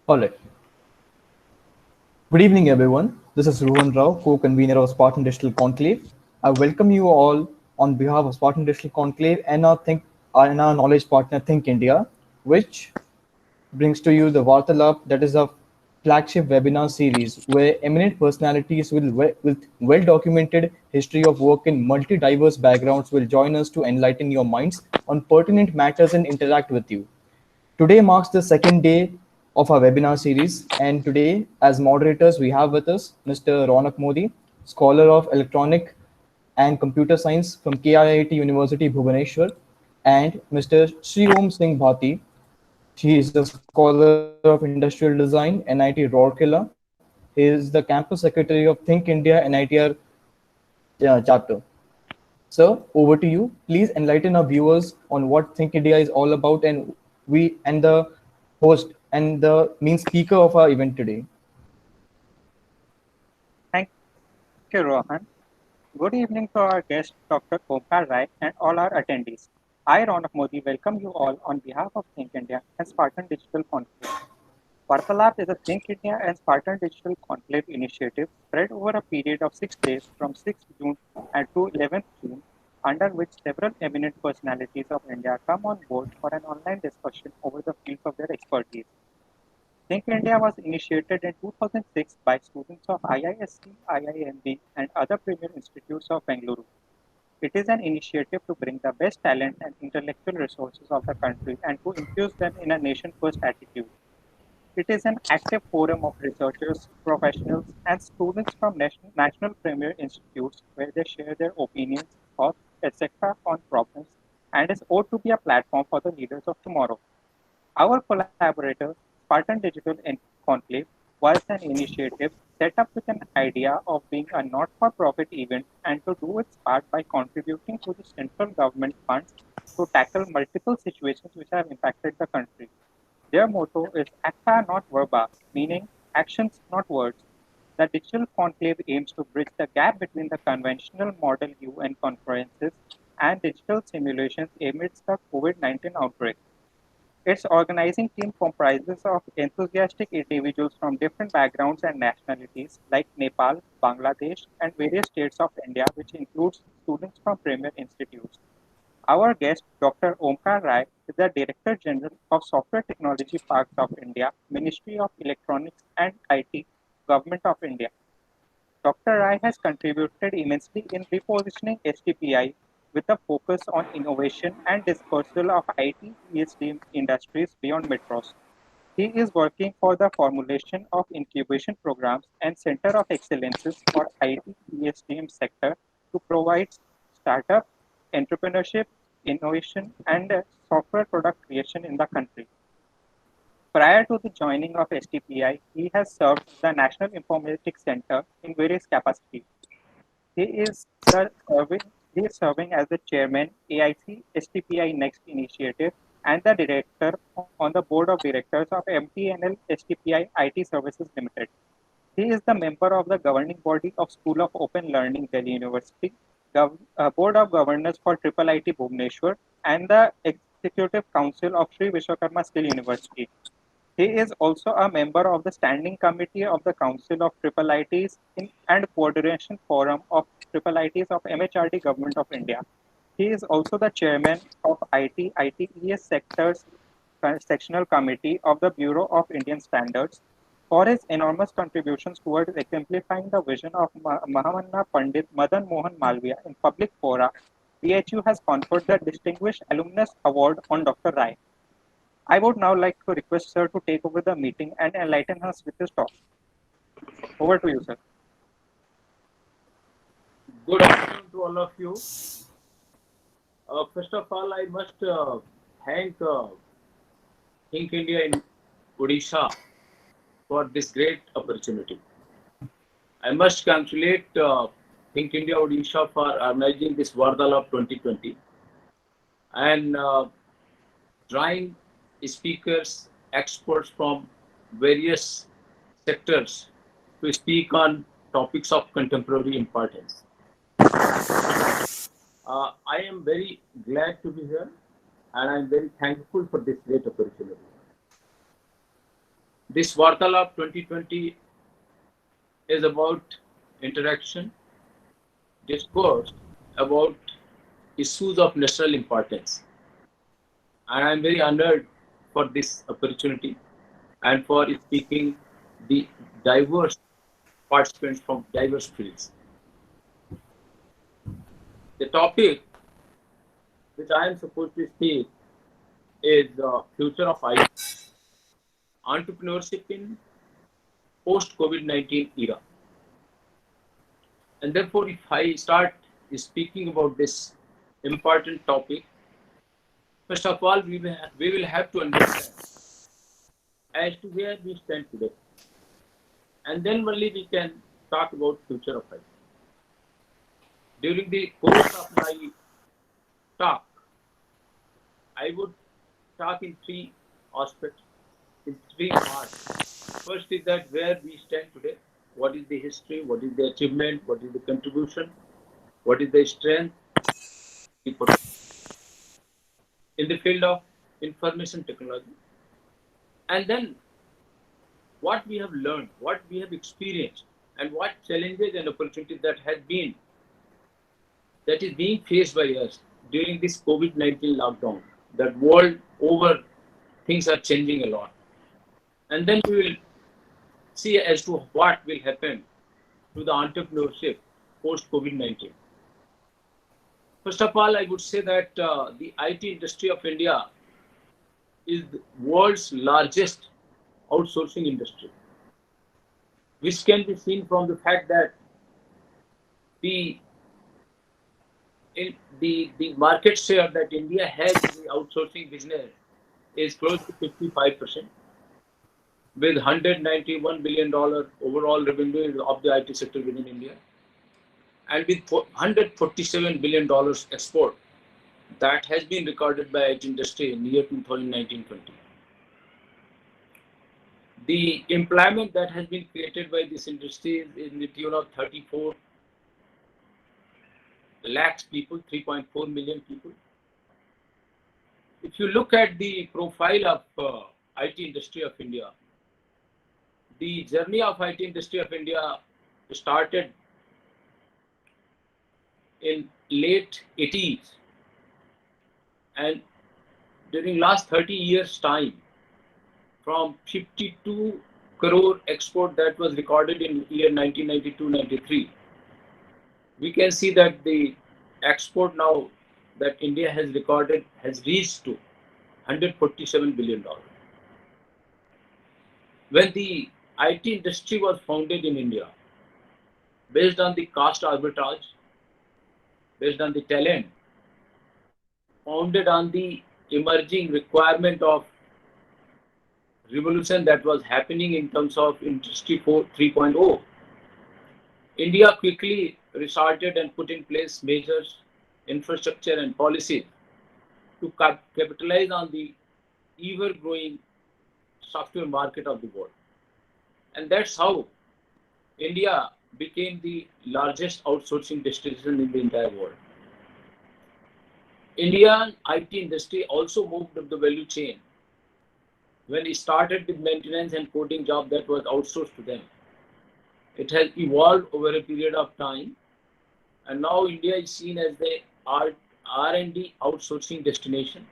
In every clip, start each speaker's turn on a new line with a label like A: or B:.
A: All right. Good evening, everyone. This is Rohan Rao, co-convener of Spartan Digital Conclave. I welcome you all on behalf of Spartan Digital Conclave and our knowledge partner Think India, which brings to you the Vartalap, that is a flagship webinar series where eminent personalities with well-documented history of work in multi-diverse backgrounds will join us to enlighten your minds on pertinent matters and interact with you. Today marks the second day of our webinar series, and today, as moderators, we have with us Mr. Ronak Modi, scholar of electronic and computer science from KIIT University, Bhubaneswar, and Mr. Sri Om Singh Bhati. He is a scholar of industrial design, NIT Rourkela. He is the campus secretary of Think India, NITR chapter. Sir, over to you. Please enlighten our viewers on what Think India is all about and the host and the main speaker of our event today.
B: Thank you, Rohan. Good evening to our guest, Dr. Omkar Rai, and all our attendees. I, Ronak Modi, welcome you all on behalf of Think India and Spartan Digital Conclave. Vartalab is a Think India and Spartan Digital Conclave initiative spread over a period of 6 days from 6th June and to 11th June, under which several eminent personalities of India come on board for an online discussion over the fields of their expertise. Think India was initiated in 2006 by students of IISc, IIMB, and other premier institutes of Bengaluru. It is an initiative to bring the best talent and intellectual resources of the country and to infuse them in a nation first attitude. It is an active forum of researchers, professionals, and students from national premier institutes where they share their opinions, thoughts, etc. on problems and is ought to be a platform for the leaders of tomorrow. Our collaborator, Spartan Digital Conclave, was an initiative set up with an idea of being a not-for-profit event and to do its part by contributing to the central government funds to tackle multiple situations which have impacted the country. Their motto is Acta not verba, meaning actions not words. The digital conclave aims to bridge the gap between the conventional model UN conferences and digital simulations amidst the COVID-19 outbreak. Its organizing team comprises of enthusiastic individuals from different backgrounds and nationalities like Nepal, Bangladesh, and various states of India, which includes students from premier institutes. Our guest, Dr. Omkar Rai, is the Director General of Software Technology Parks of India, Ministry of Electronics and IT, Government of India. Dr. Rai has contributed immensely in repositioning STPI with a focus on innovation and dispersal of IT ESD industries beyond metros. He is working for the formulation of incubation programs and center of excellences for IT ESDM sector to provide startup, entrepreneurship, innovation, and software product creation in the country. Prior to the joining of STPI, he has served the National Informatics Center in various capacities. He is the serving he is serving as the chairman AIC STPI Next Initiative and the director on the board of directors of MTNL STPI IT Services Limited. He is the member of the governing body of School of Open Learning Delhi University, Board of Governors for Triple IT Bhubaneswar, and the Executive Council of Sri Vishwakarma Skill University. He is also a member of the Standing Committee of the Council of Triple ITs and Coordination Forum of Triple ITs of MHRD Government of India. He is also the chairman of ITES Sectors Sectional Committee of the Bureau of Indian Standards. For his enormous contributions towards exemplifying the vision of Mahamanna Pandit Madan Mohan Malviya in public fora, BHU has conferred the Distinguished Alumnus Award on Dr. Rai. I would now like to request sir to take over the meeting and enlighten us with his talk. Over to you, sir.
C: Good afternoon to all of you. First of all, I must thank Think India in Odisha for this great opportunity. I must congratulate Think India Odisha for organizing this Vardalab 2020 and drawing speakers, experts from various sectors to speak on topics of contemporary importance. I am very glad to be here and I am very thankful for this great opportunity. This Vartalab 2020 is about interaction, discourse about issues of national importance. And I am very honored for this opportunity and for speaking the diverse participants from diverse fields. The topic which I am supposed to speak is the future of IT, entrepreneurship in post COVID-19 era. And therefore, if I start speaking about this important topic, first of all, we will have to understand as to where we stand today. And then only we can talk about future of IT. During the course of my talk, I would talk in three aspects, in three parts. First is that where we stand today, what is the history, what is the achievement, what is the contribution, what is the strength in the field of information technology, and then what we have learned, what we have experienced, and what challenges and opportunities that is being faced by us during this COVID-19 lockdown. That world over, things are changing a lot. And then we will see as to what will happen to the entrepreneurship post COVID-19. First of all, I would say that the IT industry of India is the world's largest outsourcing industry, which can be seen from the fact that the the market share that India has in the outsourcing business is close to 55%, with $191 billion overall revenue of the IT sector within India, and with $147 billion export that has been recorded by IT industry in the year 2019-20. The employment that has been created by this industry is in the tune of 34 lakhs people, 3.4 million people. If you look at the profile of IT industry of India, the journey of IT industry of India started in late 80s, and during last 30 years time, from 52 crore export that was recorded in year 1992-93, we can see that the export now that India has recorded has reached to $147 billion. When the IT industry was founded in India, based on the cost arbitrage, based on the talent, founded on the emerging requirement of revolution that was happening in terms of Industry 3.0, India quickly resorted and put in place measures, infrastructure and policies to capitalize on the ever-growing software market of the world. And that's how India became the largest outsourcing destination in the entire world. Indian IT industry also moved up the value chain when it started with maintenance and coding job that was outsourced to them. It has evolved over a period of time, and now India is seen as the R&D outsourcing destination.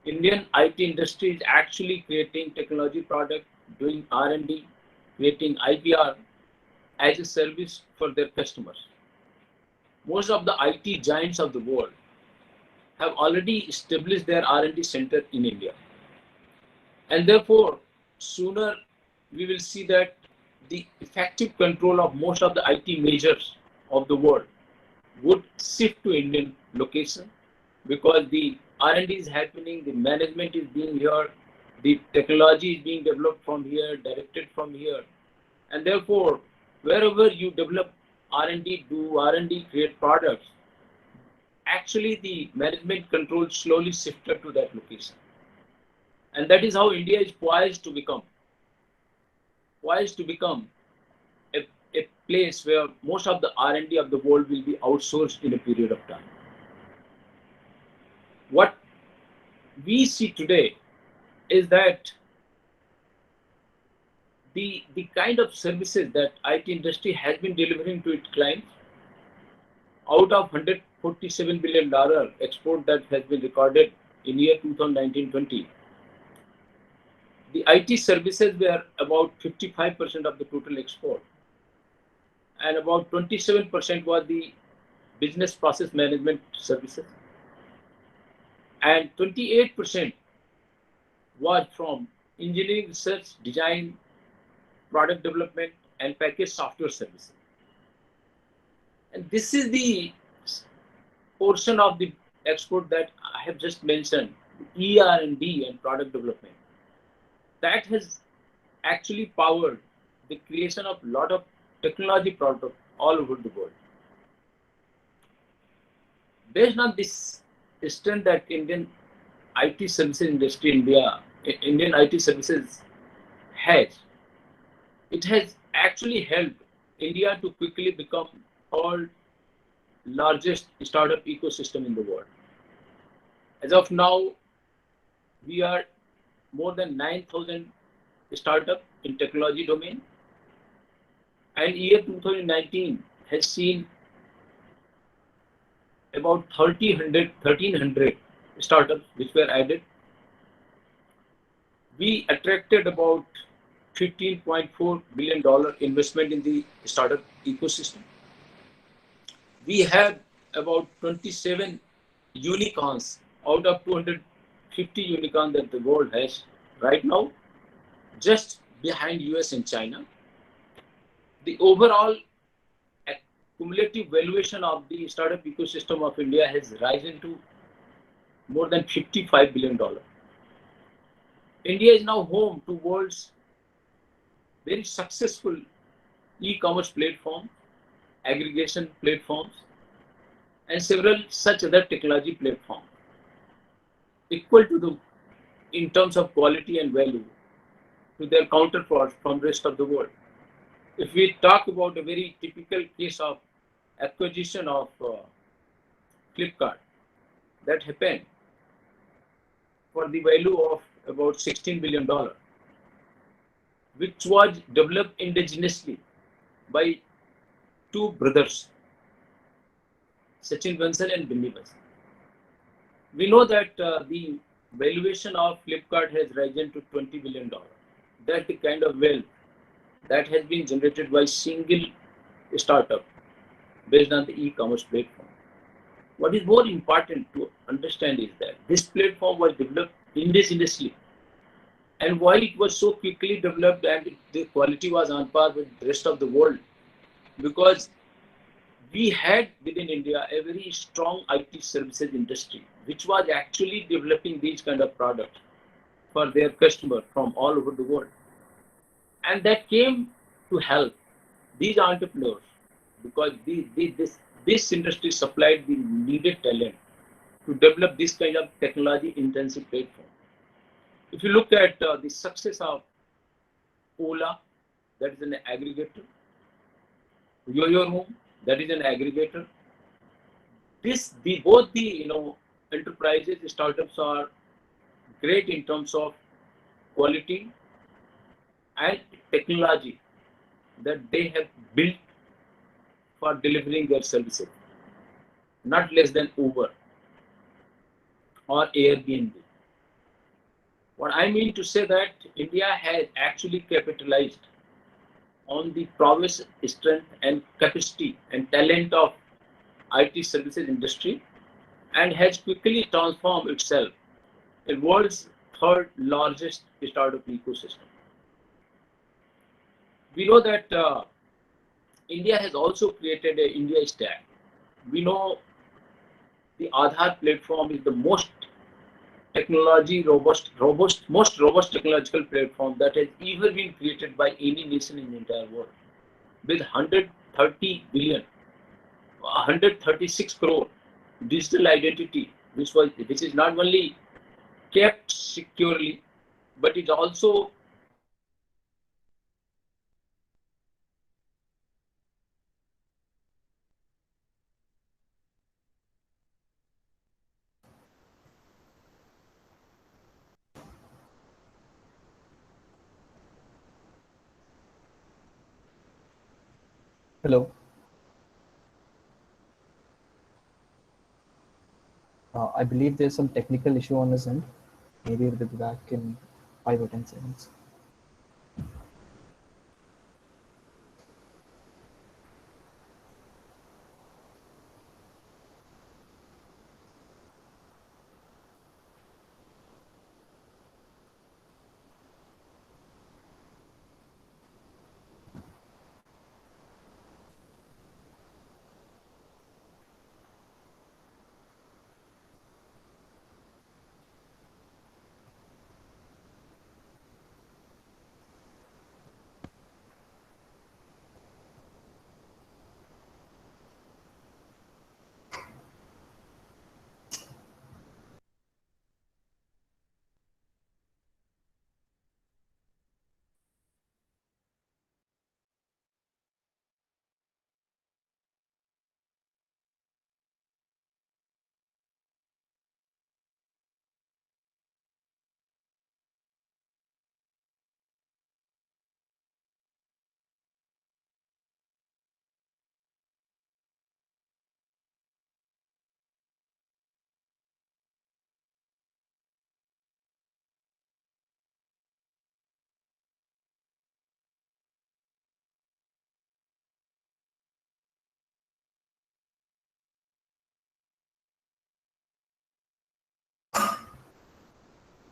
C: Indian IT industry is actually creating technology product, doing R&D, creating IPR as a service for their customers. Most of the IT giants of the world have already established their R&D center in India. And therefore, sooner we will see that the effective control of most of the IT majors of the world would shift to Indian location, because the R&D is happening, the management is being here, the technology is being developed from here, directed from here. And therefore, wherever you develop R&D, do R&D, create products, actually the management control slowly shifted to that location. And that is how India is poised to become a place where most of the R&D of the world will be outsourced in a period of time. What we see today is that the kind of services that IT industry has been delivering to its clients, out of $147 billion export that has been recorded in year 2019-20, the IT services were about 55% of the total export, and about 27% was the business process management services, and 28% was from engineering, research, design, product development, and package software services. And this is the portion of the export that I have just mentioned, ER&D and product development, that has actually powered the creation of a lot of technology products all over the world. Based on this strength that IT services industry Indian IT services has, it has actually helped India to quickly become world largest startup ecosystem in the world. As of now, we are more than 9,000 startups in technology domain, and year 2019 has seen about 1,300 startups which were added. We attracted about $15.4 billion investment in the startup ecosystem. We have about 27 unicorns out of 250 unicorns that the world has right now, just behind US and China. The overall cumulative valuation of the startup ecosystem of India has risen to more than $55 billion. India is now home to world's very successful e-commerce platform, aggregation platforms, and several such other technology platforms, equal to the in terms of quality and value to their counterparts from the rest of the world. If we talk about a very typical case of acquisition of Flipkart that happened for the value of about $16 billion, which was developed indigenously by two brothers, Sachin Bansal and Binny Bansal. We know that the valuation of Flipkart has risen to $20 billion. That's the kind of wealth that has been generated by single startup based on the e-commerce platform. What is more important to understand is that this platform was developed indigenously, and why it was so quickly developed and the quality was on par with the rest of the world, because we had within India a very strong IT services industry, which was actually developing these kind of products for their customers from all over the world. And that came to help these entrepreneurs, because this industry supplied the needed talent to develop this kind of technology intensive platform. If you look at the success of Ola, that is an aggregator, Yo-Yo Room, that is an aggregator. Both the enterprises, startups are great in terms of quality and technology that they have built for delivering their services, not less than Uber or Airbnb. What I mean to say that India has actually capitalized on the prowess, strength, and capacity and talent of IT services industry, and has quickly transformed itself in world's third largest startup ecosystem. We know that India has also created a India Stack. We know the Aadhaar platform is the most most robust technological platform that has ever been created by any nation in the entire world, with 130 billion, 136 crore digital identity, which is not only kept securely, but it also
A: Hello. I believe there's some technical issue on his end. Maybe we'll be back in 5 or 10 seconds.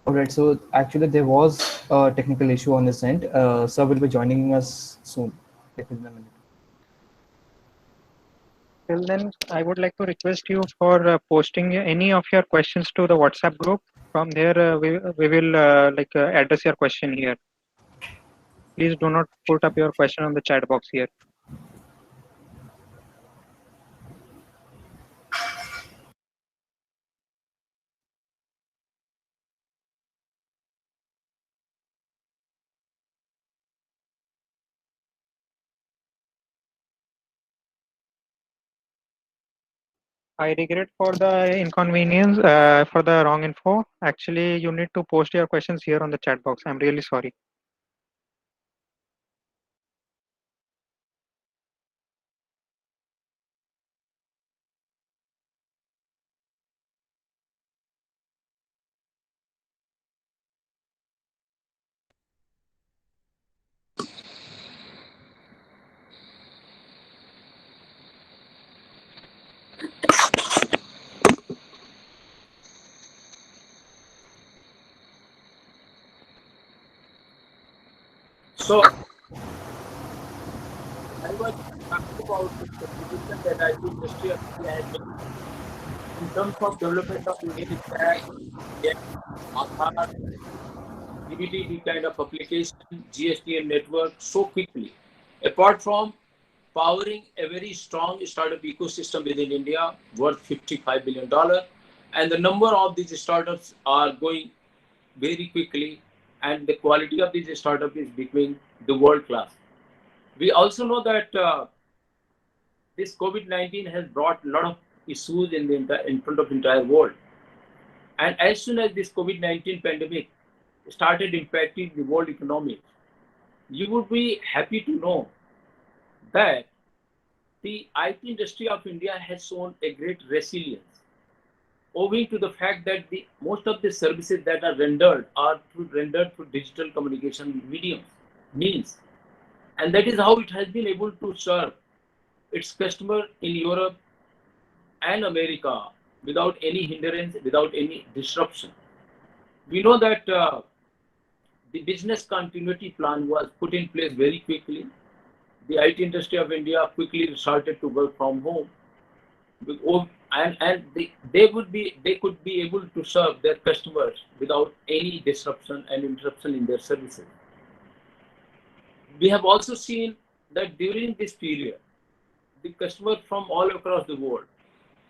A: All right, so actually there was a technical issue on his end. Sir will be joining us soon, like within a minute.
B: Till then, I would like to request you for posting any of your questions to the WhatsApp group. From there, we will address your question here. Please do not put up your question on the chat box here. I regret for the inconvenience, for the wrong info. Actually, you need to post your questions here on the chat box. I'm really sorry.
C: So I was talking about the contribution that IT industry of India has made in terms of development of Indian stack, Aadhaar, DDD kind of application, GST and network so quickly. Apart from powering a very strong startup ecosystem within India worth $55 billion, and the number of these startups are going very quickly, and the quality of these startups is becoming the world class. We also know that this COVID-19 has brought a lot of issues in front of the entire world. And as soon as this COVID-19 pandemic started impacting the world economy, you would be happy to know that the IT industry of India has shown a great resilience, owing to the fact that most of the services that are rendered through digital communication means, and that is how it has been able to serve its customer in Europe and America without any hindrance, without any disruption. We know that the business continuity plan was put in place very quickly. The IT industry of India quickly started to work from home, and they could be able to serve their customers without any disruption and interruption in their services. We have also seen that during this period, the customers from all across the world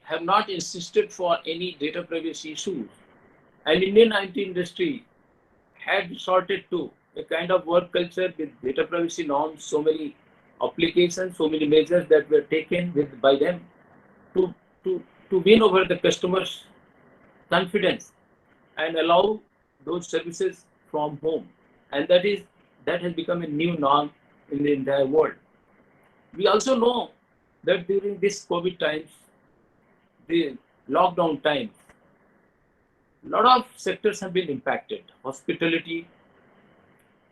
C: have not insisted for any data privacy issues. And Indian IT industry had resorted to a kind of work culture with data privacy norms, so many applications, so many measures that were taken by them to, to, to win over the customers' confidence and allow those services from home. And that has become a new norm in the entire world. We also know that during this COVID times, the lockdown times, a lot of sectors have been impacted. Hospitality,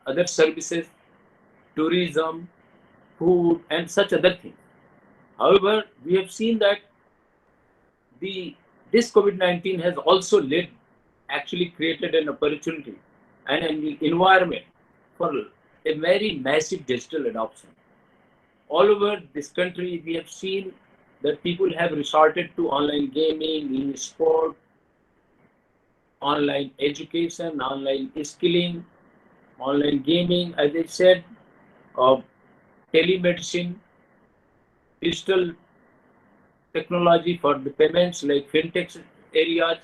C: other services, tourism, food, and such other things. However, we have seen that the this COVID-19 has also led, actually created an opportunity and an environment for a very massive digital adoption. All over this country, we have seen that people have resorted to online gaming, e-sport, online education, online skilling, online gaming, as I said, uh, telemedicine, digital technology for the payments like fintech areas,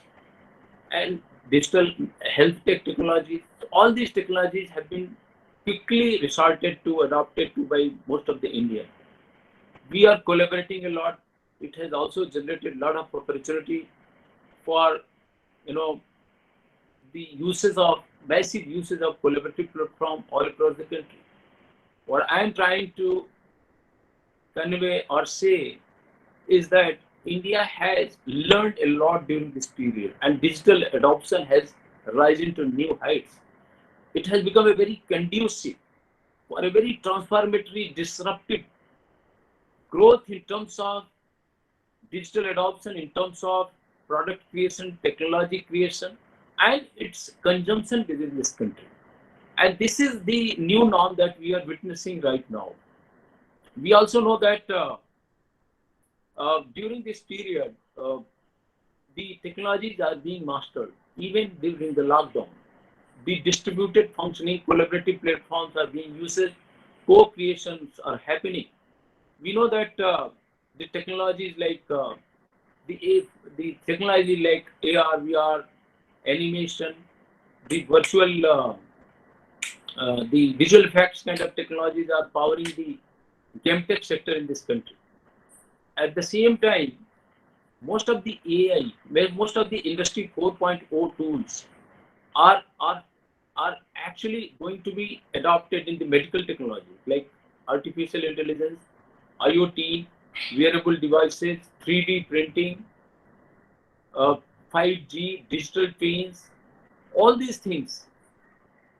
C: and digital health tech technologies. All these technologies have been quickly resorted to, adopted to by most of the Indians. We are collaborating a lot. It has also generated a lot of opportunity for, you know, the uses of massive uses of collaborative platform all across the country. What I am trying to convey or say is that India has learned a lot during this period, and digital adoption has risen to new heights. It has become a very conducive for a very transformatory, disruptive growth in terms of digital adoption, in terms of product creation, technology creation, and its consumption within this country. And this is the new norm that we are witnessing right now. We also know that during this period, the technologies are being mastered, even during the lockdown. The distributed functioning collaborative platforms are being used, co-creations are happening. We know that the technologies like the technology like AR, VR, animation, the virtual, the visual effects kind of technologies are powering the game tech sector in this country. At the same time, most of the AI, most of the Industry 4.0 tools are are are actually going to be adopted in the medical technology like artificial intelligence, IoT, wearable devices, 3D printing, uh, 5G, digital twins. All these things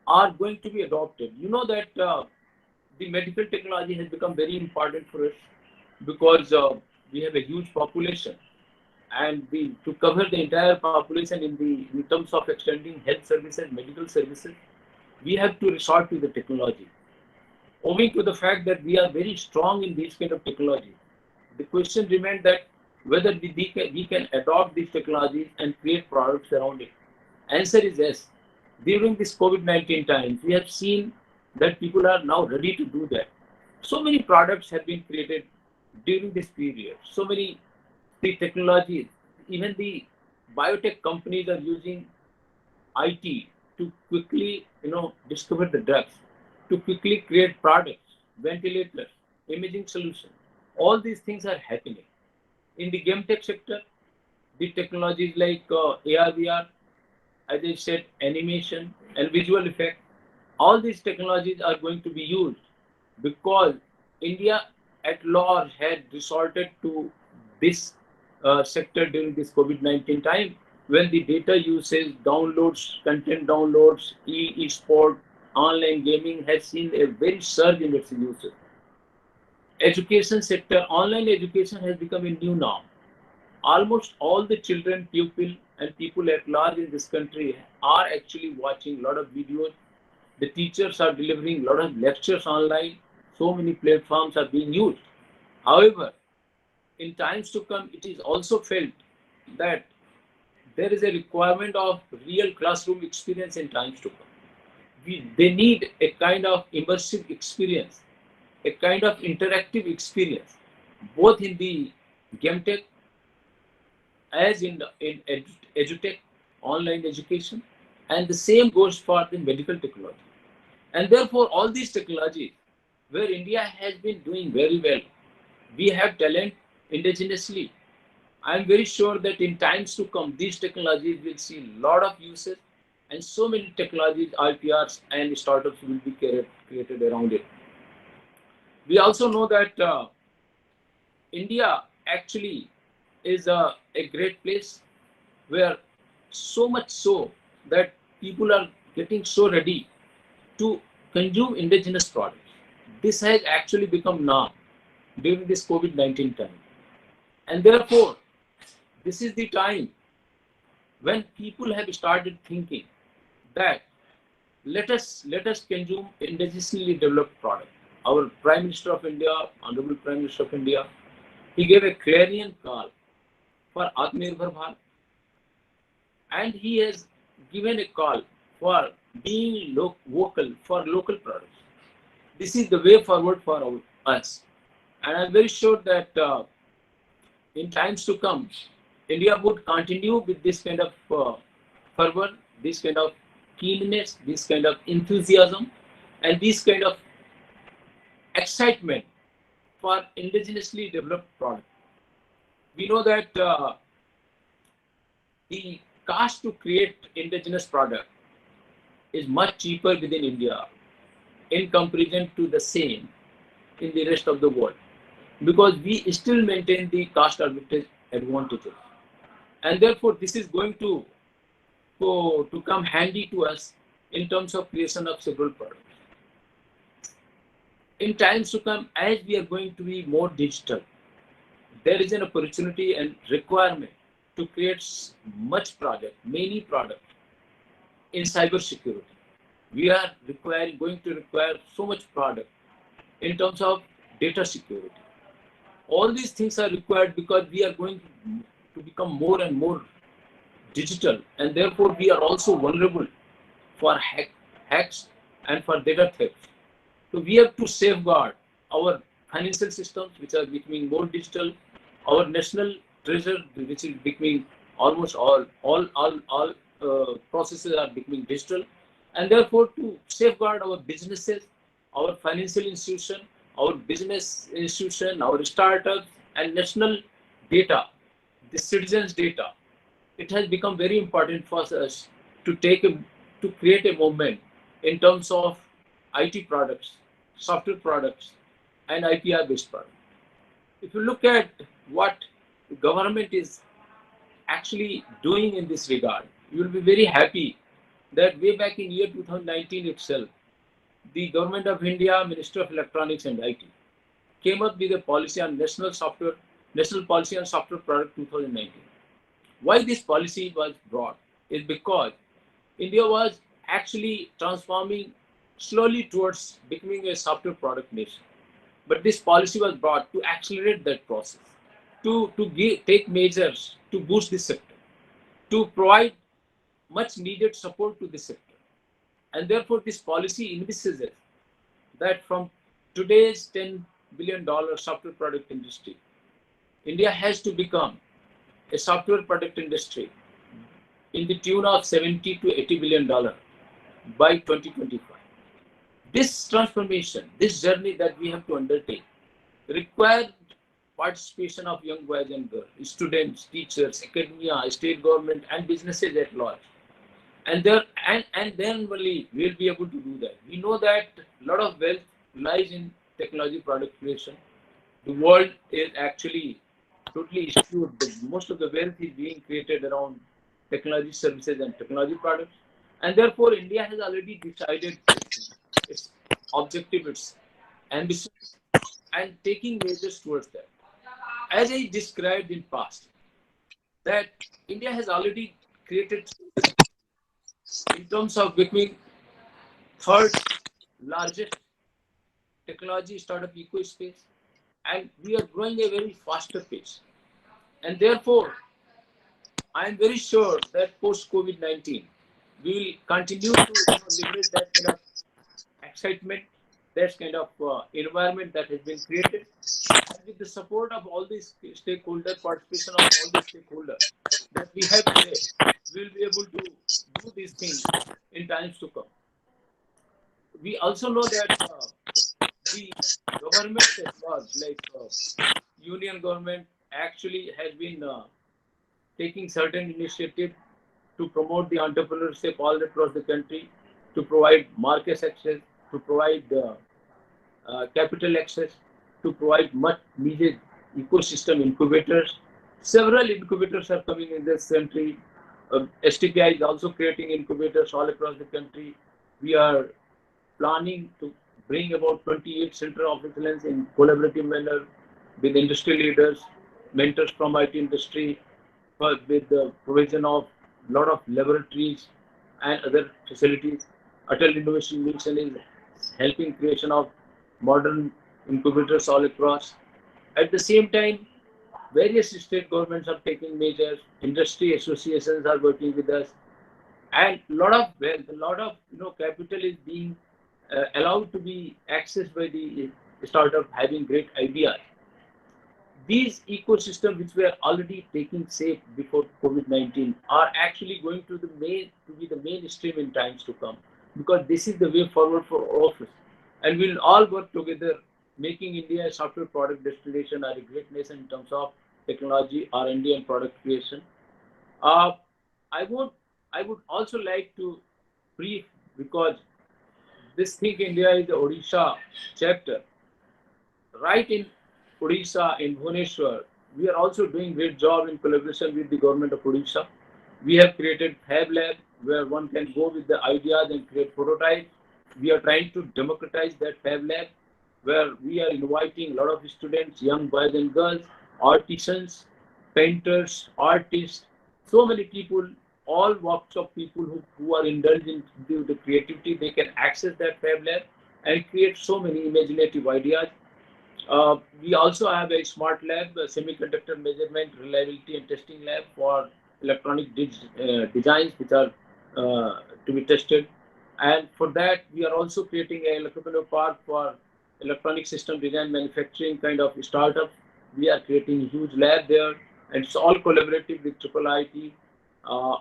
C: are going to be adopted. You know that the medical technology has become very important for us because we have a huge population, and to cover the entire population in terms of extending health services, medical services, we have to resort to the technology. Owing to the fact that we are very strong in these kind of technology, the question remains that whether we can adopt these technologies and create products around it. Answer is yes. During this COVID-19 times, we have seen that people are now ready to do that. So many products have been created during this period. So many the technologies, even the biotech companies are using IT to quickly, discover the drugs, to quickly create products, ventilators, imaging solutions. All these things are happening. In the game tech sector, the technologies like AR, VR, as I said, animation and visual effect, all these technologies are going to be used because India at large had resorted to this sector during this COVID-19 time when the data usage, downloads, content downloads, e-sport, online gaming has seen a very surge in its usage. Education sector, online education has become a new norm. Almost all the children, pupil, and people at large in this country are actually watching a lot of videos. The teachers are delivering a lot of lectures online. So many platforms are being used. However, in times to come, it is also felt that there is a requirement of real classroom experience in times to come. They need a kind of immersive experience, a kind of interactive experience, both in the game tech as in edutech, online education, and the same goes for the medical technology. And therefore, all these technologies, where India has been doing very well, we have talent indigenously. I am very sure that in times to come, these technologies will see a lot of uses, and so many technologies, IPRs, and startups will be created around it. We also know that India actually is a great place where so much so that people are getting so ready to consume indigenous products. This has actually become norm during this COVID-19 time. And therefore, this is the time when people have started thinking that let us consume indigenously developed product. Our Prime Minister of India, Honorable Prime Minister of India, he gave a clarion call for Atmanirbhar Bharat, and he has given a call for being vocal for local products. This is the way forward for us, and I'm very sure that in times to come, India would continue with this kind of fervor, this kind of keenness, this kind of enthusiasm, and this kind of excitement for indigenously developed products. We know that the cost to create indigenous product is much cheaper within India in comparison to the same in the rest of the world, because we still maintain the cost arbitrage advantages, and therefore this is going to to come handy to us in terms of creation of several products. In times to come, as we are going to be more digital, there is an opportunity and requirement to create many products in cyber security. We are going to require so much product in terms of data security. All these things are required because we are going to become more and more digital, and therefore we are also vulnerable for hacks and for data theft. So we have to safeguard our financial systems, which are becoming more digital, our national treasure, which is becoming almost all processes are becoming digital, and therefore to safeguard our businesses, our financial institution, our business institution, our startups, and national data, the citizens' data. It has become very important for us to to create a movement in terms of IT products, software products, and IPR-based products. If you look at what the government is actually doing in this regard, you will be very happy that way back in year 2019 itself, the Government of India, Minister of Electronics and IT, came up with a policy on National Policy on Software Product 2019. Why this policy was brought is because India was actually transforming slowly towards becoming a software product nation. But this policy was brought to accelerate that process, take measures to boost this sector, to provide much needed support to this sector. And therefore, this policy envisages that from today's $10 billion software product industry, India has to become a software product industry in the tune of $70 to $80 billion by 2025. This transformation, this journey that we have to undertake, required participation of young boys and girls, students, teachers, academia, state government, and businesses at large. And then only we'll be able to do that. We know that a lot of wealth lies in technology product creation. The world is actually totally skewed. Most of the wealth is being created around technology services and technology products. And therefore, India has already decided its objective, its ambition, and taking measures towards that. As I described in past, that India has already created in terms of becoming third largest technology startup ecospace, and we are growing a very faster pace. And therefore, I am very sure that post COVID-19, we will continue to leverage that kind of excitement, that kind of environment that has been created, and with the support of all these stakeholders, participation of all the stakeholders that we have today, we will be able to do these things in times to come. We also know that the government as well, like union government, actually has been taking certain initiative to promote the entrepreneurship all across the country, to provide market access, to provide capital access to provide much needed ecosystem incubators. Several incubators are coming in this country. STPI is also creating incubators all across the country. We are planning to bring about 28 center of excellence in collaborative manner with industry leaders, mentors from IT industry, with the provision of lot of laboratories and other facilities. Atal Innovation Mission is helping creation of modern incubators all across. At the same time, various state governments are taking measures, industry associations are working with us, and lot of wealth, a lot of capital is being allowed to be accessed by the startup having great ideas. These ecosystems which were already taking shape before COVID-19 are actually going to be the mainstream in times to come, because this is the way forward for all of us, and we'll all work together, making India a software product destination or a great nation in terms of technology, R&D, and product creation. Uh, I would I would also like to brief, because this Think India is the Odisha chapter. Right in Odisha, in Bhubaneswar, we are also doing great job in collaboration with the government of Odisha. We have created Fab Lab where one can go with the ideas and create prototypes. We are trying to democratize that Fab Lab where we are inviting a lot of students, young boys and girls, artisans, painters, artists, so many people, all walks of people who are indulged in the creativity, they can access that Fab Lab and create so many imaginative ideas. We also have a smart lab, a semiconductor measurement, reliability, and testing lab for electronic designs which are to be tested. And for that, we are also creating a electrical park for electronic system design manufacturing kind of startup. We are creating a huge lab there, and it's all collaborative with Triple IT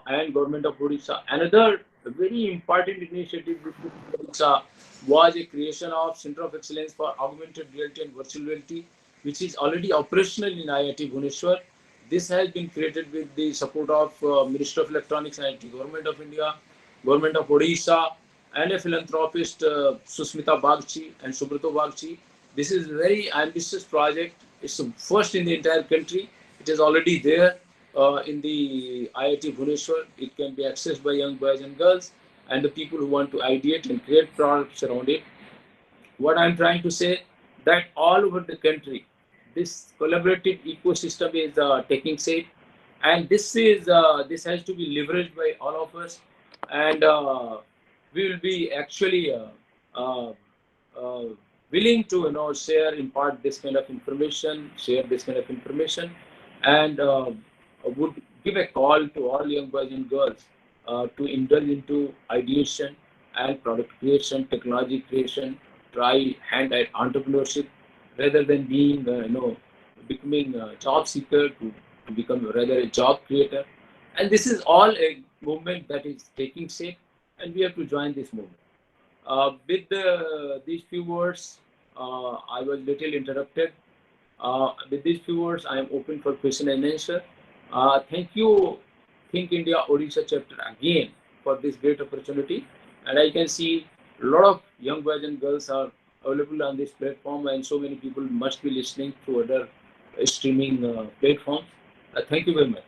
C: and Government of Odisha. Another very important initiative with Odisha was a creation of Center of Excellence for Augmented Reality and Virtual Reality, which is already operational in IIT Bhubaneswar. This has been created with the support of Ministry of Electronics and IT, Government of India, Government of Odisha, and a philanthropist, Susmita Bagchi and Subrato Bagchi. This is a very ambitious project. It's the first in the entire country. It is already there in the IIT Bhubaneswar. It can be accessed by young boys and girls and the people who want to ideate and create products around it. What I'm trying to say, that all over the country, this collaborative ecosystem is taking shape, and this has to be leveraged by all of us, and we will be actually uh, uh, willing to share, impart this kind of information, share this kind of information, and would give a call to all young boys and girls to indulge into ideation and product creation, technology creation, try hand at entrepreneurship rather than being, becoming a job seeker to become rather a job creator. And this is all a movement that is taking shape, and we have to join this movement. With these few words, I was little interrupted. With these few words, I am open for question and answer. Thank you, Think India Odisha chapter again for this great opportunity. And I can see a lot of young boys and girls are available on this platform, and so many people must be listening to other streaming platforms. Thank you very much.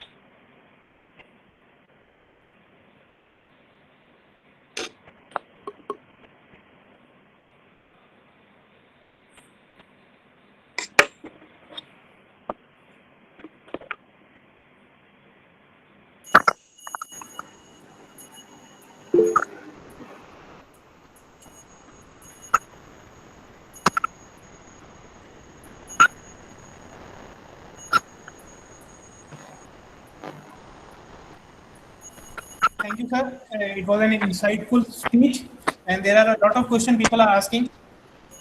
D: Thank you, sir. It was an insightful speech, and there are a lot of questions people are asking.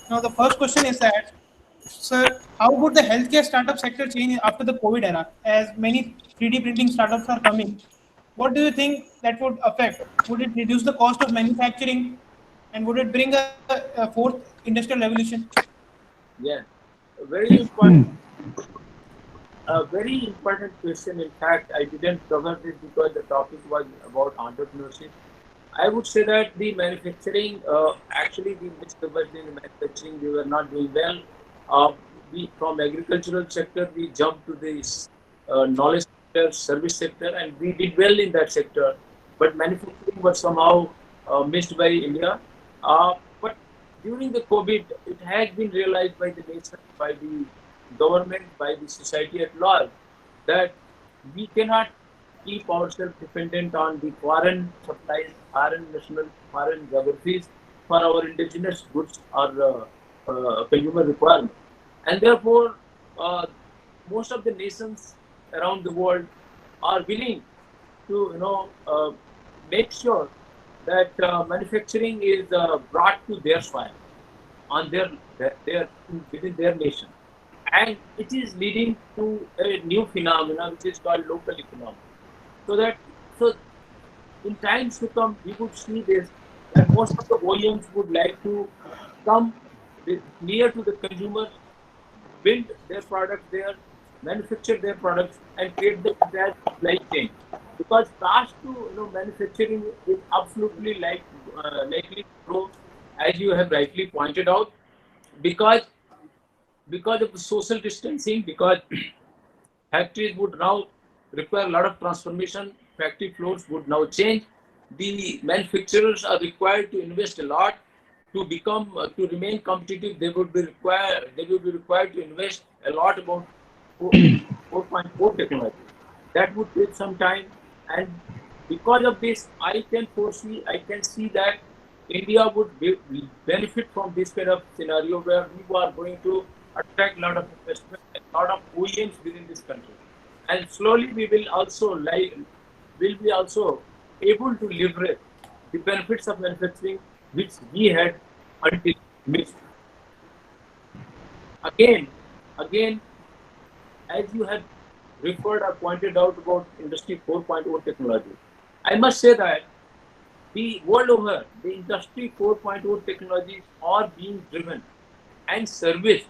D: Now, the first question is that, sir, how would the healthcare startup sector change after the COVID era? As many 3D printing startups are coming, what do you think that would affect? Would it reduce the cost of manufacturing, and would it bring a fourth industrial revolution?
C: Yeah, a very important, a very important question. In fact, I didn't cover this because the topic was about entrepreneurship. I would say that the manufacturing, actually, we missed the bus in the manufacturing. We were not doing well. We from agricultural sector, we jumped to this knowledge sector, service sector, and we did well in that sector. But manufacturing was somehow missed by India. But during the COVID, it has been realized by the nation, by the government, by the society at large, that we cannot keep ourselves dependent on the foreign supplies, foreign national, foreign geographies for our indigenous goods or consumer requirements. And therefore, uh, most of the nations around the world are willing to, make sure that manufacturing is brought to their soil on their within their nation, and it is leading to a new phenomena which is called local economy. So that so in times to come, we would see this, that most of the OEMs would like to come near to the consumers, build their products there, manufacture their products, and create the entire supply chain. Because cost to manufacturing is absolutely likely to grow, as you have rightly pointed out, because of the social distancing, because factories would now require a lot of transformation. Factory floors would now change. The manufacturers are required to invest a lot to remain competitive. They will be required to invest a lot about Industry 4.4 technology. That would take some time, and because of this, I can see that India would benefit from this kind of scenario where we are going to attract a lot of investment, a lot of OEMs within this country, and slowly will be also able to leverage the benefits of manufacturing which we had until missed. Again, as you have referred or pointed out about Industry 4.0 technology, I must say that the world over, the Industry 4.0 technologies are being driven and serviced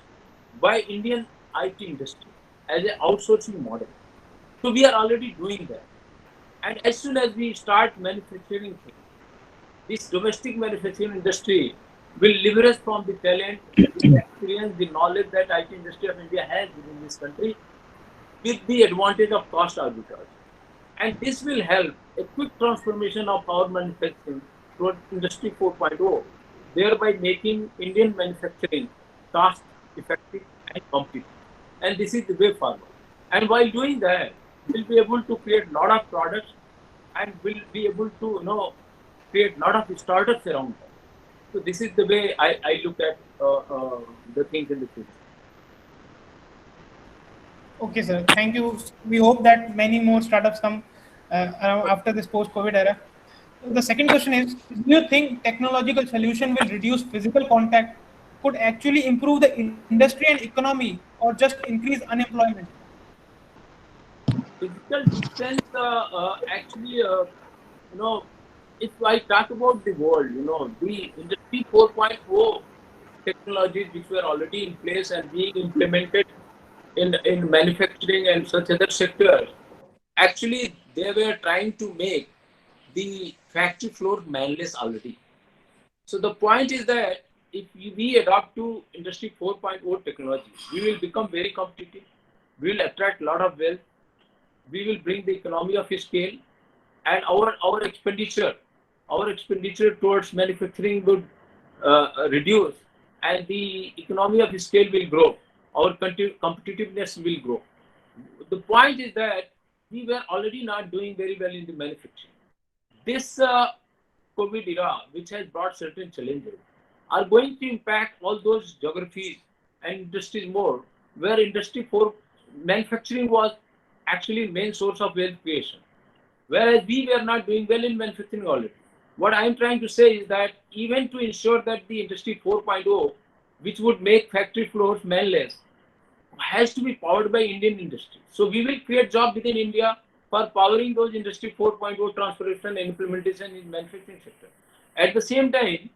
C: by Indian IT industry as an outsourcing model. So we are already doing that. And as soon as we start manufacturing things, this domestic manufacturing industry will leverage from the talent, the experience, the knowledge that IT industry of India has within this country with the advantage of cost arbitrage. And this will help a quick transformation of our manufacturing toward Industry 4.0, thereby making Indian manufacturing cost effective and competitive. And this is the way forward. And while doing that, we'll be able to create a lot of products and we'll be able to create a lot of startups around that. So this is the way I look at the things in the future.
D: Okay, sir. Thank you. We hope that many more startups come around after this post-COVID era. The second question is: do you think technological solution will reduce physical contact, could actually improve the industry and economy, or just increase unemployment?
C: Physical distance, actually, if I talk about the world, the Industry 4.0 technologies which were already in place and being implemented in manufacturing and such other sectors, actually, they were trying to make the factory floor manless already. So the point is that if we adopt to Industry 4.0 technology, we will become very competitive. We will attract a lot of wealth. We will bring the economy of scale, and our expenditure towards manufacturing would reduce, and the economy of scale will grow. Our competitiveness will grow. The point is that we were already not doing very well in the manufacturing. This COVID era, which has brought certain challenges, are going to impact all those geographies and industries more, where Industry 4 manufacturing was actually main source of wealth creation, whereas we were not doing well in manufacturing already. What I am trying to say is that even to ensure that the Industry 4.0, which would make factory floors manless, has to be powered by Indian industry. So we will create job within India for powering those Industry 4.0 transformation and implementation in manufacturing sector. At the same time,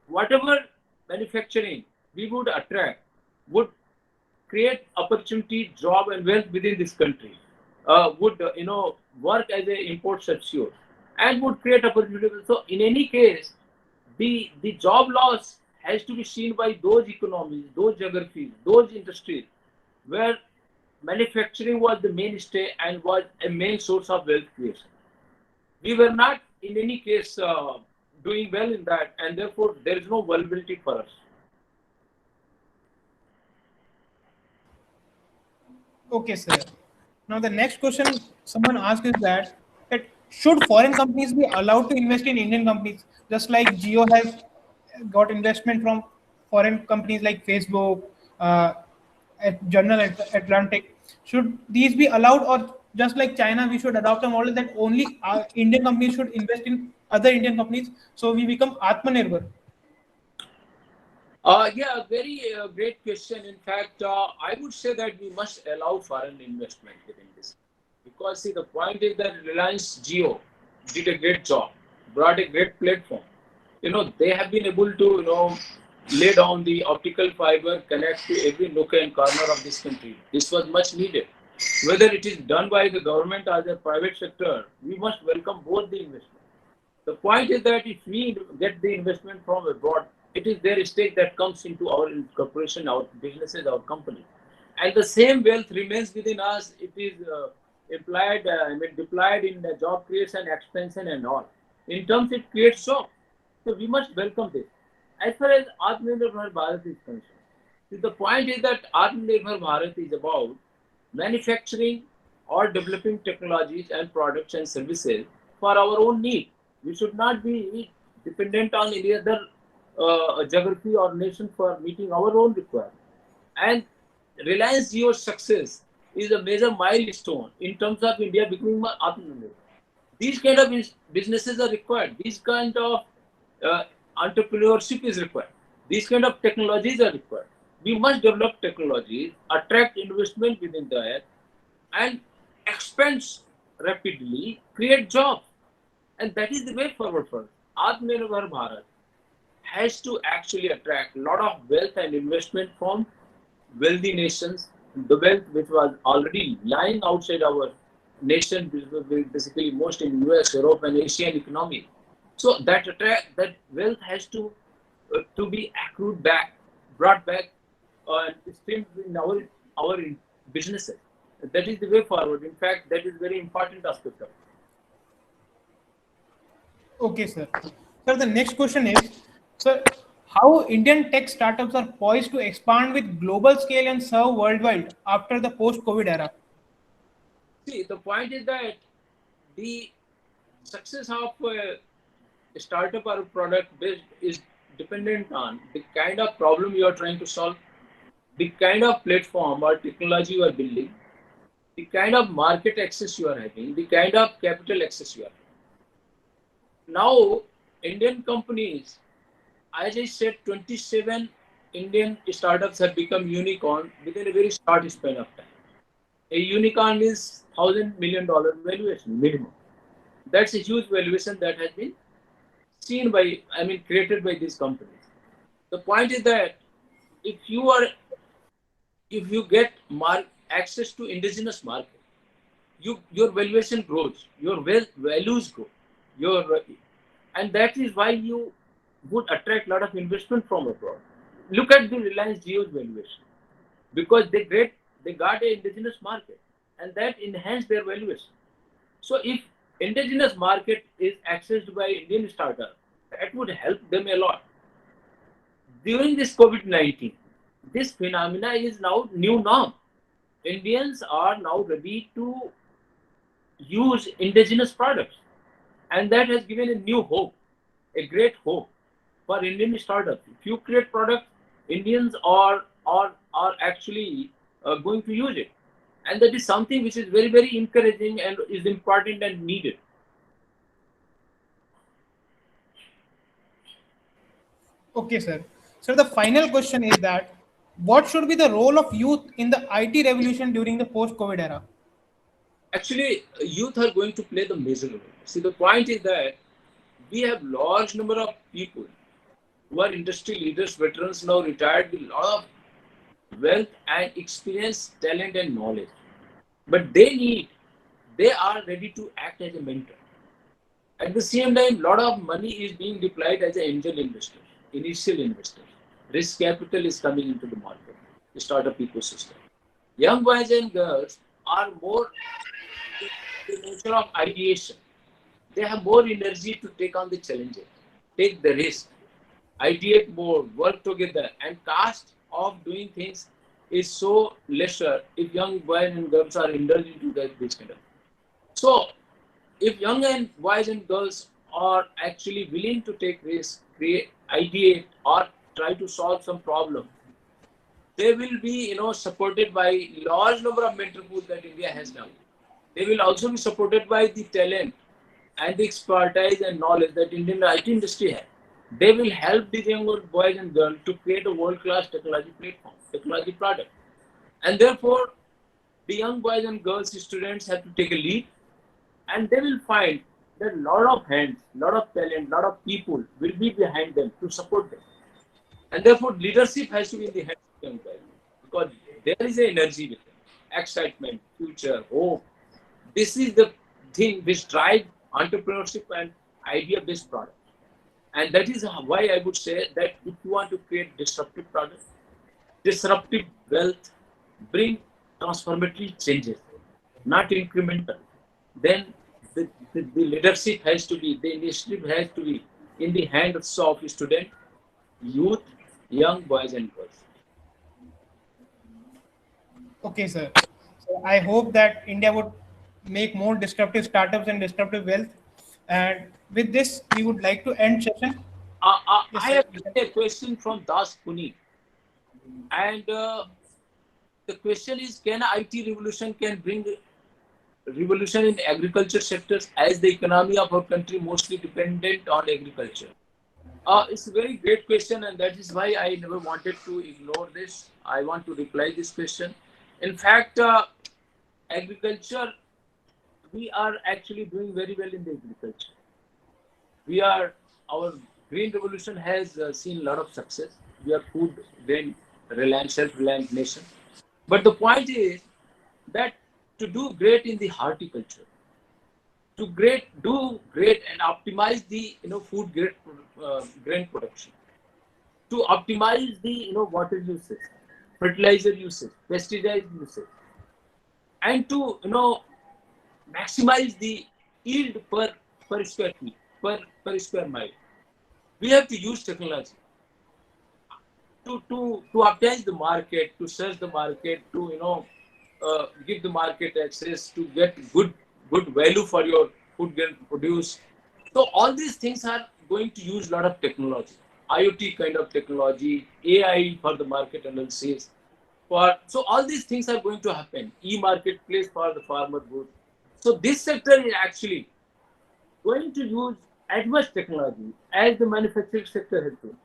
C: whatever manufacturing we would attract would create opportunity, job, and wealth within this country. Would work as an import substitute, and would create opportunities. So in any case, the job loss has to be seen by those economies, those geographies, those industries where manufacturing was the mainstay and was a main source of wealth creation. We were not in any case doing well in that, and therefore there is no vulnerability for us.
D: Okay, sir. Now the next question someone asked is that should foreign companies be allowed to invest in Indian companies, just like Geo has got investment from foreign companies like Facebook, uh, at General Atlantic. Should these be allowed, or just like China, we should adopt a model that only Indian companies should invest in other Indian companies, so we become Atmanirbhar?
C: Yeah, very great question. In fact, I would say that we must allow foreign investment within this. Because, see, the point is that Reliance Geo did a great job, brought a great platform. They have been able to, lay down the optical fiber, connect to every nook and corner of this country. This was much needed. Whether it is done by the government or the private sector, we must welcome both the investment. The point is that if we get the investment from abroad, it is their stake that comes into our corporation, our businesses, our company. And the same wealth remains within us. It is deployed in the job creation, expansion, and all. In terms, it creates jobs. So we must welcome this. As far as Atmanirbhar Bharat is concerned, the point is that Atmanirbhar Bharat is about manufacturing or developing technologies and products and services for our own need. We should not be dependent on any other geography or nation for meeting our own requirements. And Reliance Jio's success is a major milestone in terms of India becoming Atmanirbhar. These kind of businesses are required. These kind of uh, entrepreneurship is required. These kind of technologies are required. We must develop technologies, attract investment within that, and expand rapidly, create jobs. And that is the way forward for us. Atmanirbhar Bharat has to actually attract a lot of wealth and investment from wealthy nations. The wealth which was already lying outside our nation, basically most in US, Europe, and Asian economy. So that wealth has to be accrued back, brought back, and streamed in our businesses. That is the way forward. In fact, that is very important aspect of it.
D: Okay, sir. Sir, the next question is, sir, how Indian tech startups are poised to expand with global scale and serve worldwide after the post-COVID era?
C: See, the point is that the success of a startup or a product based is dependent on the kind of problem you are trying to solve, the kind of platform or technology you are building, the kind of market access you are having, the kind of capital access you are having. Now, Indian companies, as I said, 27 Indian startups have become unicorn within a very short span of time. A unicorn means $1,000 million valuation minimum. That's a huge valuation that has been created by these companies. The point is that if you are, if you get access to indigenous market, your valuation grows, your wealth values grow, your and that is why you would attract a lot of investment from abroad. Look at the Reliance Jio's valuation because they got a indigenous market and that enhanced their valuation. So if indigenous market is accessed by Indian startup, that would help them a lot. During this COVID-19, this phenomena is now new norm. Indians are now ready to use indigenous products, and that has given a new hope, a great hope for Indian startups. If you create products, Indians are actually going to use it, and that is something which is very encouraging and is important and needed.
D: Okay, sir. So the final question is that what should be the role of youth in the IT revolution during the post-COVID era?
C: Actually, youth are going to play the major role. See, the point is that we have large number of people who are industry leaders, veterans now retired with a lot of wealth and experience, talent and knowledge. But they are ready to act as a mentor. At the same time, a lot of money is being deployed as an angel investor, initial investor. Risk capital is coming into the market, the startup ecosystem. Young boys and girls are more in the nature of ideation. They have more energy to take on the challenges, take the risk, ideate more, work together, and cost of doing things is so lesser if young boys and girls are indulged into this kind of. So, if young and boys and girls are actually willing to take risks, create, ideate, or try to solve some problem, they will be, supported by large number of mentor pools that India has now. They will also be supported by the talent and the expertise and knowledge that Indian IT industry has. They will help these young boys and girls to create a world-class technology platform, technology product. And therefore, the young boys and girls, students have to take a lead, and they will find that a lot of hands, lot of talent, lot of people will be behind them to support them. And therefore, leadership has to be in the hands of young guys because there is an energy with them, excitement, future, hope. This is the thing which drives entrepreneurship and idea-based products. And that is why I would say that if you want to create disruptive products, disruptive wealth, bring transformative changes, not incremental, then the leadership has to be, the initiative has to be in the hands of student, youth, young boys and girls.
D: Okay, sir. So I hope that India would make more disruptive startups and disruptive wealth. And with this, we would like to end session. Yes,
C: I
D: sir.
C: have a question from Das Puni, and the question is: can IT revolution can bring revolution in agriculture sectors as the economy of our country mostly dependent on agriculture? It's a very great question, and that is why I never wanted to ignore this. I want to reply this question. In fact, agriculture, we are actually doing very well in the agriculture. We are, our green revolution has seen a lot of success. We are food grain reliant, self-reliant nation. But the point is that to do great in the horticulture, to do great and optimize the food grade grain production, to optimize the water usage, fertilizer usage, pesticide usage, and to maximize the yield per square feet, per square mile. We have to use technology to optimize the market, to search the market, to give the market access, to get good value for your food grain produce. So all these things are going to use a lot of technology, IoT kind of technology, AI for the market analysis. So all these things are going to happen. E-marketplace for the farmer good. So this sector is actually going to use as much technology as the manufacturing sector has to.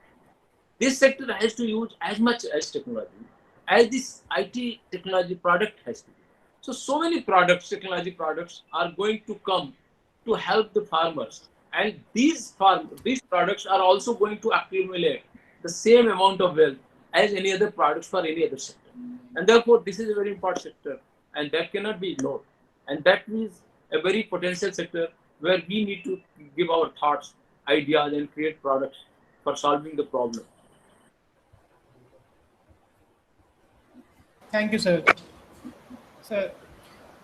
C: This sector has to use as much as technology as this IT technology product has to. So many products, technology products, are going to come to help the farmers, and these products are also going to accumulate the same amount of wealth as any other products for any other sector. And therefore, this is a very important sector, and that cannot be ignored. And that is a very potential sector where we need to give our thoughts, ideas, and create products for solving the problem.
D: Thank you, sir. Sir,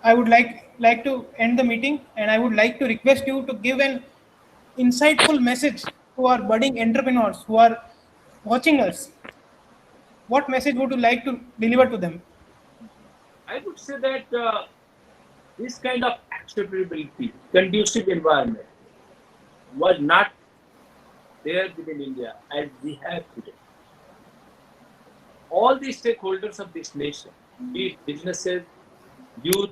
D: I would like to end the meeting, and I would like to request you to give an insightful message to our budding entrepreneurs who are watching us. What message would you like to deliver to them?
C: I would say that this kind of acceptability, conducive environment was not there within India as we have today. All the stakeholders of this nation, be it businesses, youth,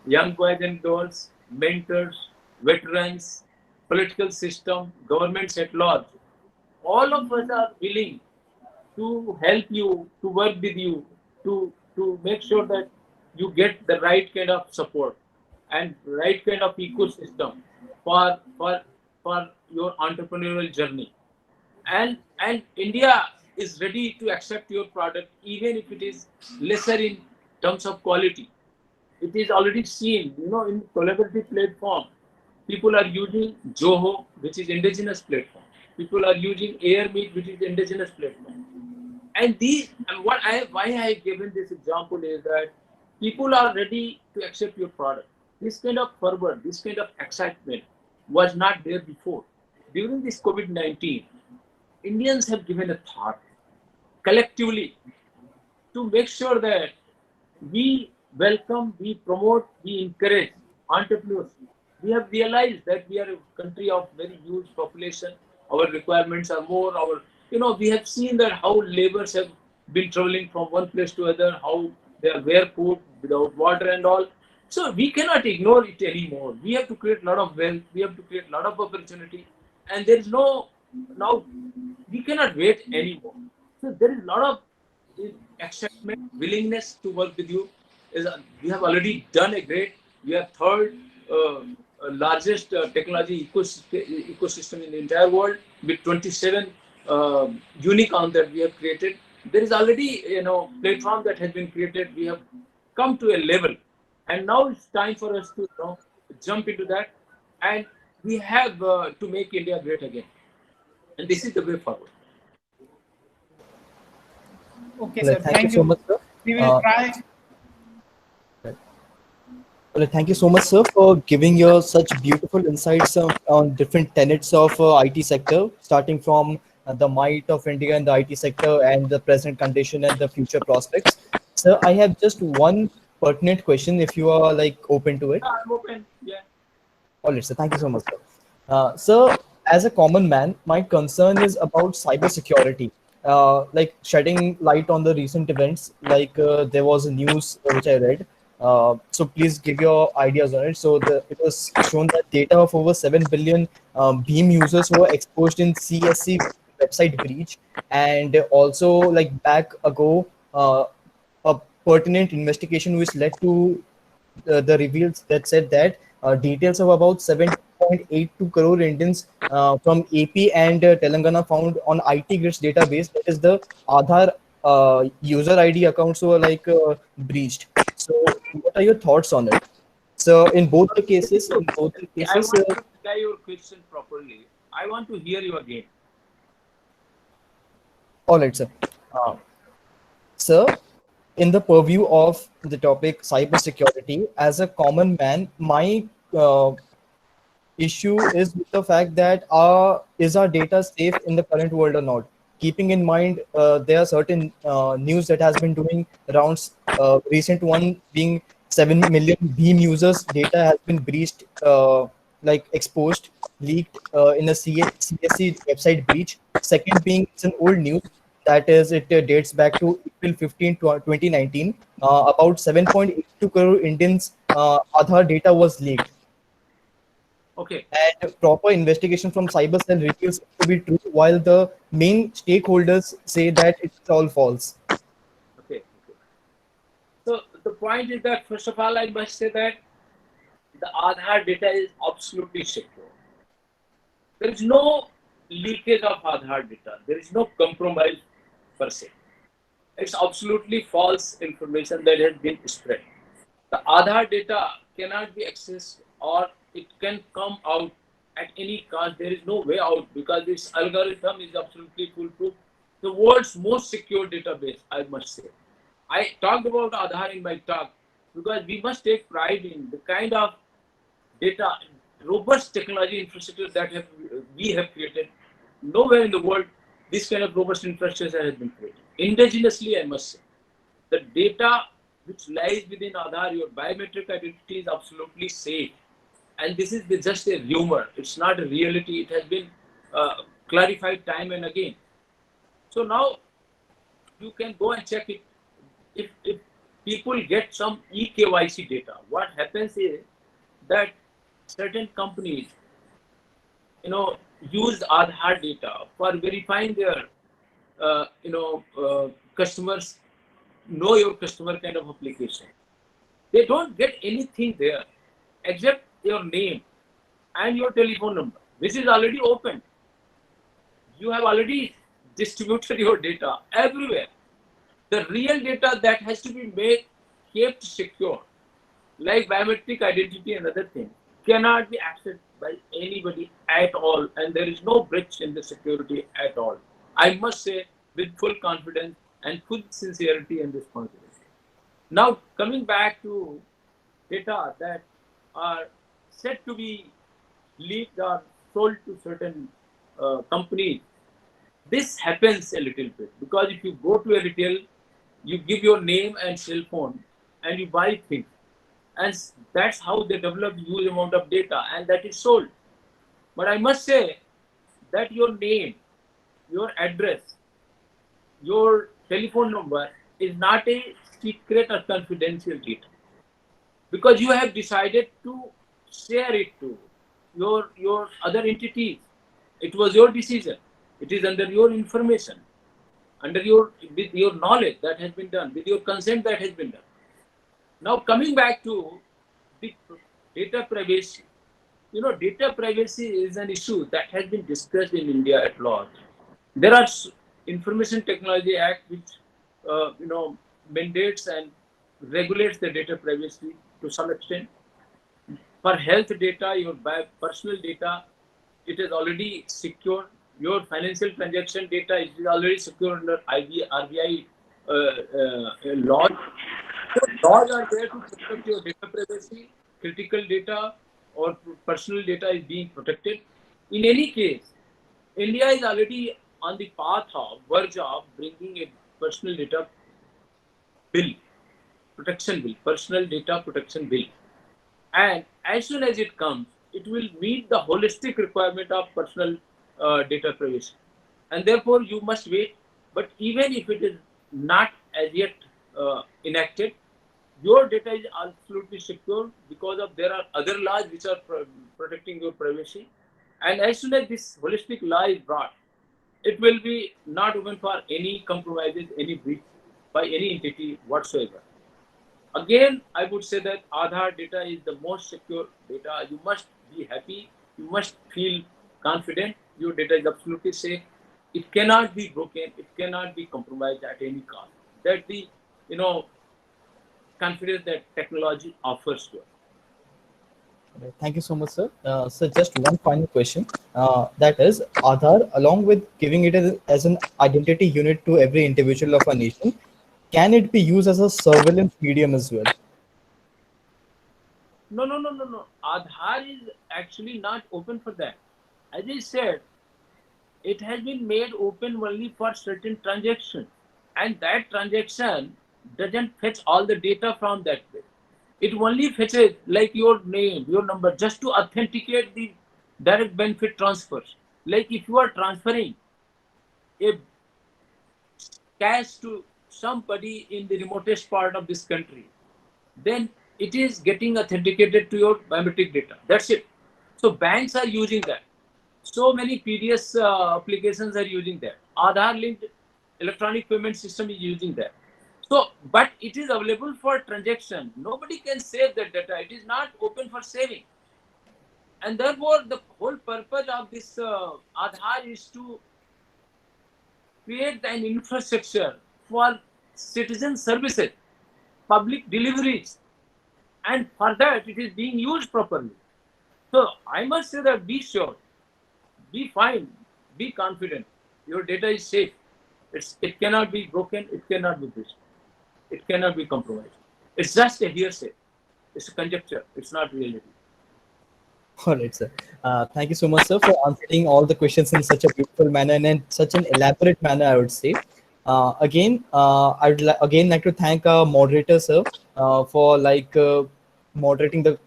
C: young boys and girls, mentors, veterans, political system, governments at large, all of us are willing to help you, to work with you, to make sure that you get the right kind of support and right kind of ecosystem for for for your entrepreneurial journey. And India is ready to accept your product even if it is lesser in terms of quality. It is already seen, in collaborative platform. People are using Zoho, which is indigenous platform. People are using Airmeet, which is indigenous platform. And these, and why I have given this example is that people are ready to accept your product. This kind of fervor, this kind of excitement was not there before. During this COVID-19, Indians have given a thought collectively to make sure that we welcome, we promote, we encourage entrepreneurs. We have realized that we are a country of very huge population. Our requirements are more. We have seen that how laborers have been traveling from one place to other, how they are barefoot without water and all. So we cannot ignore it anymore. We have to create a lot of wealth. We have to create a lot of opportunity, and there is no now we cannot wait anymore. So there is a lot of excitement, willingness to work with you. We have already done a great. We are third largest technology ecosystem in the entire world with 27 unicorn that we have created. There is already platform that has been created. We have come to a level, and now it's time for us to jump into that, and we have to make India great again. And this is the way forward.
D: Okay,
A: Well,
D: sir.
A: thank you
D: Thank
A: so
D: you.
A: much, sir.
D: We will try.
A: Well, thank you so much, sir, for giving your such beautiful insights on different tenets of IT sector, starting from the might of India in the IT sector and the present condition and the future prospects. Sir, I have just one pertinent question, if you are like open to it.
C: Yeah, I'm open. Yeah.
A: All right, sir. Thank you so much, sir. Sir, as a common man, my concern is about cybersecurity. Like shedding light on the recent events, like there was a news which I read. So please give your ideas on it. So it was shown that data of over 7 billion Beam users were exposed in CSC website breach, and also like back ago, a pertinent investigation which led to the reveals that said that details of about 7.82 crore Indians from AP and Telangana found on IT Grids database. That is the Aadhaar user ID accounts were like breached. So, what are your thoughts on it? So,
C: I want to reply your question properly. I want to hear you again.
A: all right, sir. Uh, Sir, in the purview of the topic cybersecurity, as a common man, my issue is with the fact that is our data safe in the current world or not? Keeping in mind there are certain news that has been doing rounds. Recent one being 7 million Beam users data has been breached, like exposed, leaked in a CSC website breach. Second being it's an old news that is it dates back to April 15, 2019. About 7.82 crore Indians Aadhaar data was leaked,
C: Okay.
A: and proper investigation from cyber cell reveals it to be true, while the main stakeholders say that it's all false.
C: Okay. So the point is that first of all, I must say that the Aadhaar data is absolutely secure. There is no leakage of Aadhaar data. There is no compromise per se. It's absolutely false information that has been spread. The Aadhaar data cannot be accessed, or it can come out at any cost. There is no way out because this algorithm is absolutely foolproof. The world's most secure database, I must say. I talked about Aadhaar in my talk because we must take pride in the kind of data, robust technology infrastructure that we have created. Nowhere in the world this kind of robust infrastructure has been created. Indigenously, I must say. The data which lies within Aadhaar, your biometric identity, is absolutely safe. And this is just a rumor. It's not a reality. It has been clarified time and again. So now you can go and check it. If people get some eKYC data, what happens is that certain companies, use Aadhaar data for verifying their, customers, know your customer kind of application. They don't get anything there except your name and your telephone number, which is already open. You have already distributed your data everywhere. The real data that has to be kept secure, like biometric identity and other things, cannot be accessed by anybody at all, and there is no breach in the security at all. I must say with full confidence and full sincerity and responsibility. Now, coming back to data that are said to be leaked or sold to certain companies, this happens a little bit because if you go to a retail, you give your name and cell phone and you buy things, and that's how they develop huge amount of data and that is sold. But I must say that your name, your address, your telephone number is not a secret or confidential data because you have decided to share it to your other entities. It was your decision. It is under your information, under your with your knowledge that has been done, with your consent that has been done. Now coming back to the data privacy, data privacy is an issue that has been discussed in India at large. There are Information Technology Act which mandates and regulates the data privacy to some extent. For health data, your personal data, it is already secure. Your financial transaction data is already secure under RBI laws. So laws are there to protect your data privacy, critical data or personal data is being protected. In any case, India is already on the path of verge of bringing a personal data bill, protection bill, personal data protection bill. And as soon as it comes, it will meet the holistic requirement of personal data privacy. And therefore, you must wait. But even if it is not as yet enacted, your data is absolutely secure because of there are other laws which are protecting your privacy. And as soon as this holistic law is brought, it will be not open for any compromises, any breach by any entity whatsoever. Again, I would say that Aadhaar data is the most secure data. You must be happy. You must feel confident. Your data is absolutely safe. It cannot be broken. It cannot be compromised at any cost. That's the confidence that technology offers to us.
A: Thank you so much, sir. So just one final question. That is, Aadhaar, along with giving it as an identity unit to every individual of a nation, can it be used as a surveillance medium as well?
C: No. Aadhaar is actually not open for that. As I said, it has been made open only for certain transactions. And that transaction doesn't fetch all the data from that place. It only fetches like your name, your number, just to authenticate the direct benefit transfers. Like if you are transferring a cash to somebody in the remotest part of this country, then it is getting authenticated to your biometric data. That's it. So banks are using that. So many PDS applications are using that. Aadhaar linked electronic payment system is using that. So, but it is available for transaction. Nobody can save that data. It is not open for saving. And therefore, the whole purpose of this Aadhaar is to create an infrastructure for citizen services, public deliveries. And for that, it is being used properly. So, I must say that be sure, be fine, be confident. Your data is safe. It cannot be broken. It cannot be breached. It cannot be compromised. It's just a hearsay. It's a conjecture. It's not reality.
A: All right, sir. Thank you so much, sir, for answering all the questions in such a beautiful manner and in such an elaborate manner, I would say. I would again like to thank our moderator, sir, for moderating the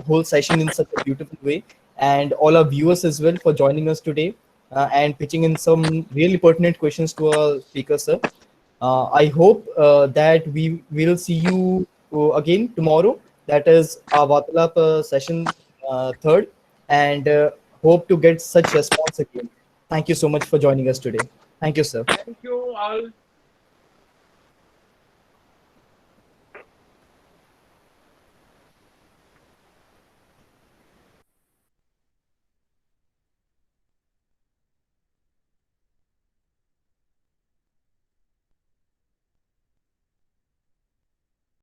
A: whole session in such a beautiful way, and all our viewers as well for joining us today and pitching in some really pertinent questions to our speaker, sir. I hope that we will see you again tomorrow. That is our Vatalap session third, and hope to get such response again. Thank you so much for joining us today. Thank you, sir.
C: Thank you all.